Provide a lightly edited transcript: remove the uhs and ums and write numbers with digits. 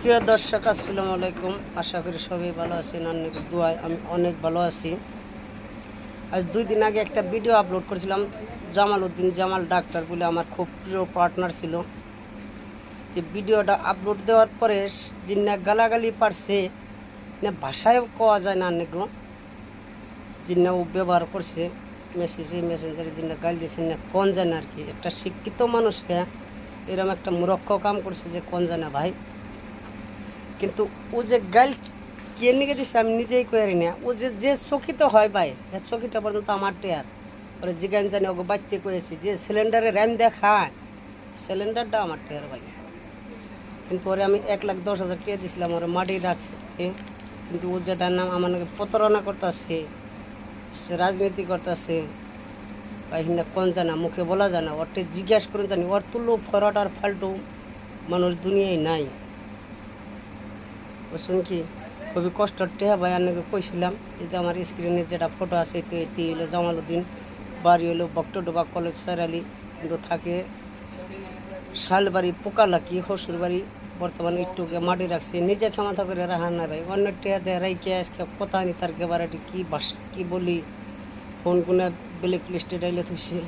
প্রিয় দর্শক, আসসালামু আলাইকুম। আশা করি সবাই ভালো আছেন। অনেক দোয়ায় আমি অনেক ভালো আছি। আজ 2 দিন আগে একটা ভিডিও আপলোড করেছিলাম। জামাল ডাক্তার বলে আমার খুব প্রিয় পার্টনার ছিল। যে ভিডিওটা আপলোড দেওয়ার পরে যিনি গালাগালি পারছে না, ভাষায় কোয়া যায় না। অনেক যিনি ও ব্যবহার করছে মেসেঞ্জারে যিনি গাল দিয়েছেন না, কোন জানে আর কি। একটা শিক্ষিত মানুষকে এরকম একটা মূর্খ কাম করছে যে কোন জানে ভাই। কিন্তু ও যে গাইল কে নিয়ে দিছে আমি নিজেই করি না। ও যে চকিতে হয় ভাই, চকিটা পর্যন্ত আমার টেয়ার ওরা জিগান জানি ওকে বাড়তে করেছি যে সিলিন্ডারে র্যাম দেখায়, সিলিন্ডারটা আমার টেয়ার ভাই। কিন্তু ওরে আমি 1,10,000 টাকা দিয়েছিলাম, ওরা মাটি রাখছে। কিন্তু ও যেটা নাম আমার নাকি প্রতারণা করতেছে, রাজনীতি করতেছে ভাই। না কোন জানা মুখে বলা যায় না। ওরটা জিজ্ঞাসা করে জানি, ওর তুলো ফরাট আর ফাল্টু মানুষ দুনিয়ায় নাই। বুঝছেন কি, খুবই কষ্টর টেহা ভাই। আপনাকে কইছিলাম এই যে আমার স্ক্রিনে যেটা ফটো আছে, তো এটি হলো জামালউদ্দিন, বাড়ি হলো বক্টডোবা কলেজ সারালি, কিন্তু থাকে শালবাড়ি পোকালাকি হসুর বাড়ি। বর্তমানে একটুকে মাটি রাখছে, নিজে ক্ষমতা করে রাখা না ভাই। অন্য টেহা দেয় রাইকে আজকে কথা নি তার কেবারে কী ভাষা কী বলি, ফোন কোনে ব্ল্যাক লিস্টে ডাইলে থুইছে।